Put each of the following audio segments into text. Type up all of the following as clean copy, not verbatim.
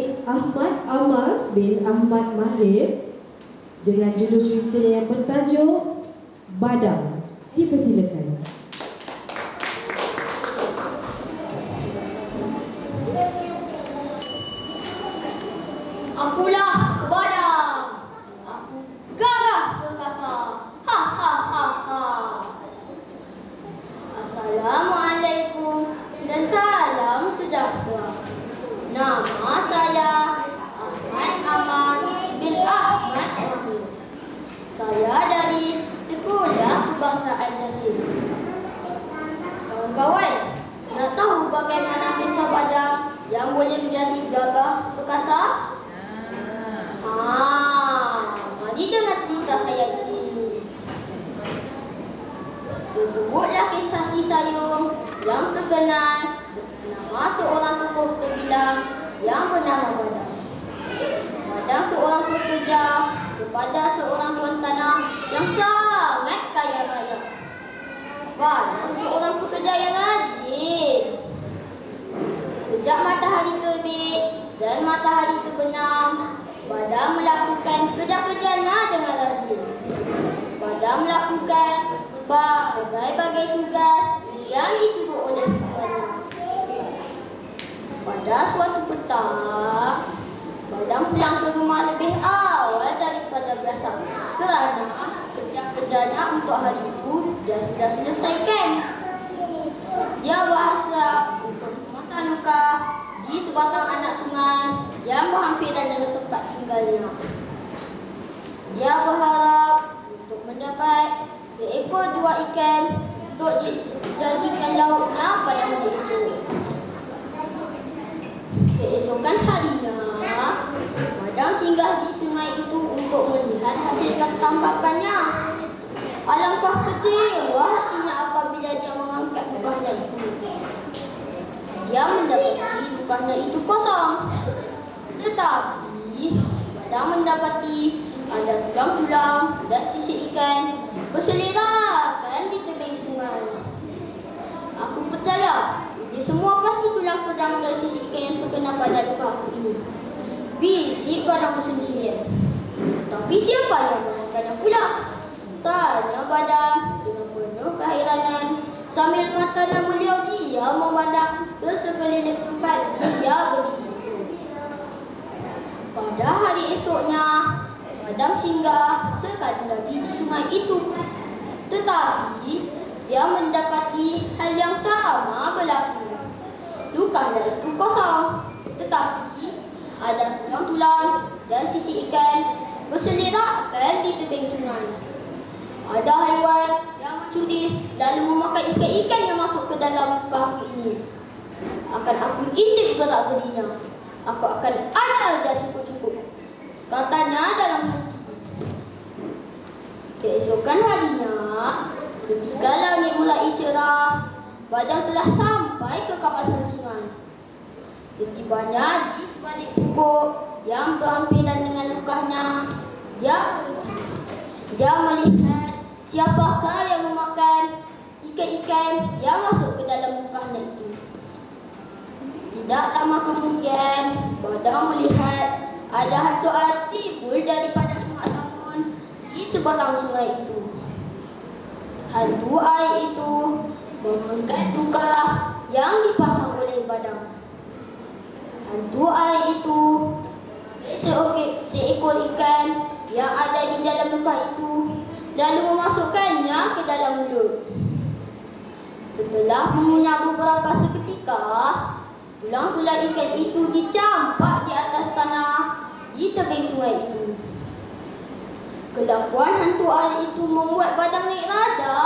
Encik Ahmad Amal bin Ahmad Mahir dengan judul cerita yang bertajuk Badang. Dipersilakan. Akulah badang. Aku gagah perkasa. Ha ha ha ha. Assalamualaikum dan salam sejahtera. Nama saya Ahmad Aman bin Ahmad Mahir. Saya dari Sekolah Kebangsaan Jasir. Kawan-kawan, nak tahu bagaimana kisah badang yang boleh menjadi gagah perkasa? Tadi dengar cerita saya ini. Tersebutlah kisah Kisayung yang terkenal nama seorang tokoh terbilang yang bernama Badang. Badang seorang pekerja kepada seorang tuan tanah yang sangat kaya raya. Badang seorang pekerja yang rajin. Sejak matahari terbit dan matahari terbenam, Badang melakukan kerja-kerjanya dengan rajin. Badang melakukan berbagai tugas yang disuruh oleh tuannya. Pada suatu petang, Badang pulang ke rumah lebih awal daripada biasa kerana kerja-kerjanya untuk hari itu dia sudah selesaikan. Dia berhasrat untuk memasang luka di sebatang anak sungai yang berhampiran dengan tempat tinggalnya. Dia berharap untuk mendapat seekor dua ikan untuk dijadikan lauknya pada hari esok. Keesokan harinya, Badang singgah di sungai itu untuk melihat hasil tangkapannya. Alangkah kecewa hatinya apabila dia mengangkat lukahnya itu. Dia mendapati lukahnya itu kosong. Tetapi Badang mendapati ada tulang-tulang dan sisik ikan berselierakan di tebing sungai. Aku percaya ini semua pasti tulang pedang dan sisik ikan yang terkena pada luka aku ini. Bisik Badang bersendirian. Tetapi siapa yang mengangkatnya pula? Tanya Badang dengan penuh keheranan sambil matanya beliau dia memandang ke sekeliling tempat dia berdiri itu. Pada hari esoknya, Badang singgah sekali lagi di sungai itu. Tetapi dia mendapati hal yang sama berlaku. Lukahnya itu kosong. Tetapi ada tulang-tulang dan sisik ikan berselierakan di tebing sungai. Ada haiwan yang mencuri lalu memakan ikan-ikan yang masuk ke dalam luka aku ini. Akan aku intip gerak-gerinya. Aku akan ada cukup-cukup, katanya dalam hati. Keesokan harinya, ketika langit mulai cerah, Badang telah sampai ke kawasan sungai. Setibanya di sebalik pokok yang berhampiran dengan lukahnya, dia melihat siapakah yang memakan ikan-ikan yang masuk ke dalam lukahnya itu. Tidak lama kemudian, Badang melihat ada hantu air timbul daripada sungai Samun di seberang sungai itu. Hantu air itu mengangkat luka yang dipasang oleh Badang. Hantu air itu seekor ikan yang ada di dalam luka itu lalu memasukkannya ke dalam mulut. Setelah mengunyah beberapa seketika, tulang-tulang ikan itu dicampak di atas tanah di tebing sungai itu. Kelakuan hantu air itu membuat Badang naik rada.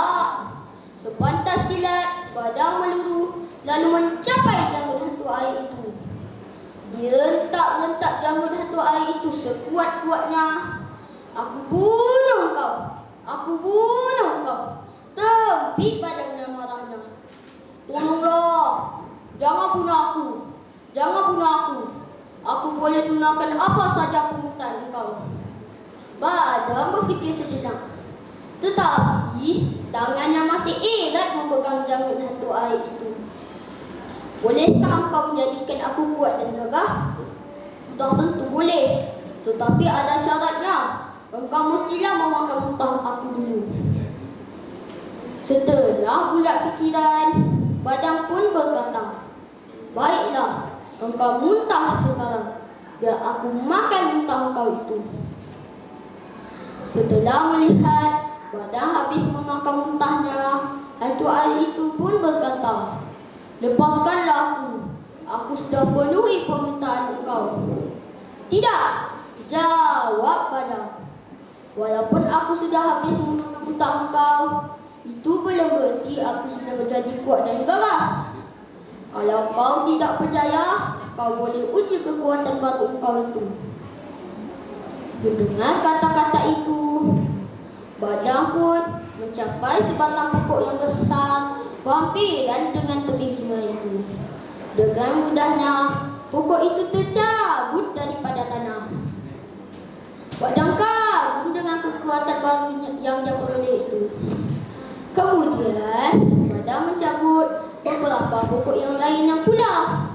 Sepantas kilat, Badang meluru lalu mencapai janggut hantu air itu. Direntak-rentak janggut hantu air itu sekuat-kuatnya. Aku bunuh kau! Aku bunuh kau! Tepik Badang dengan marahnya. Tolonglah! Jangan bunuh aku! Jangan bunuh aku! Aku boleh tunaikan apa saja permintaan engkau. Badang berfikir sejenak. Tetapi tangannya masih erat memegang janggut hantu air itu. Bolehkah engkau menjadikan aku kuat dan gagah? sudah tentu boleh. Tetapi ada syaratnya. Engkau mestilah memakan muntah aku dulu. Setelah bulat fikiran, badan pun berkata, baiklah, engkau muntah sekarang. Biar aku makan muntah engkau itu. Setelah melihat badan habis memakan muntahnya, hantu air itu pun berkata, lepaskanlah aku. Aku sudah penuhi permintaan engkau. Tidak, jawab badan. Walaupun aku sudah habis memakan muntah engkau, itu belum berarti aku sudah menjadi kuat dan gagah. Kalau kau tidak percaya, kau boleh uji kekuatan baru engkau itu. Mendengar kata-kata itu, badan pun mencapai sebatang pokok yang besar berhampiran dengan tebing sungai itu. Dengan mudahnya, pokok itu tercabut daripada tanah. Badan kagum dengan kekuatan baru yang dia peroleh itu. Kemudian, badan mencabut beberapa pokok yang lainnya pula.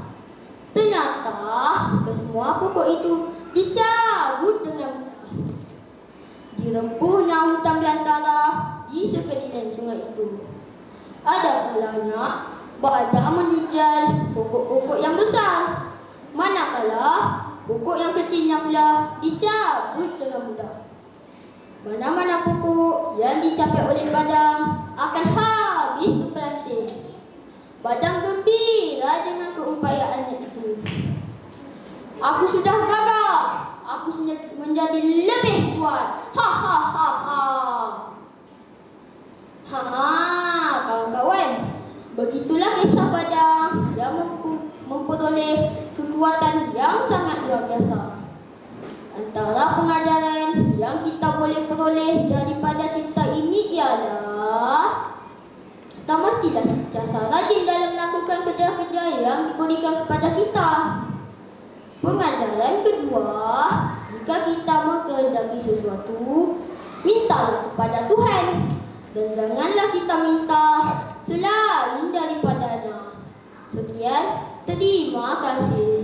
Ternyata, kesemua pokok itu dicabut dengan mudah. Dirempuhnya hutan belantara di sekeliling sungai itu. Ada kalanya badan menjejal pokok-pokok yang besar, manakala pokok yang kecilnya pula dicabut dengan mudah. Mana-mana pokok yang dicapai oleh badan akan habis terpelanting. Badan gembira dengan keupayaannya itu. Aku sudah gagal. Aku sudah menjadi lebih kuat. Ha ha ha ha. Ha, kawan-kawan. Begitulah kisah badan yang memperoleh kekuatan yang sangat luar biasa. Antara pengajaran yang kita boleh peroleh daripada cerita ini ialah kita mestilah sentiasa rajin dalam melakukan kerja-kerja yang diberikan kepada kita. Pengajaran kedua, jika kita mengehendaki sesuatu, mintalah kepada Tuhan dan janganlah kita minta selain daripadanya. Sekian, terima kasih.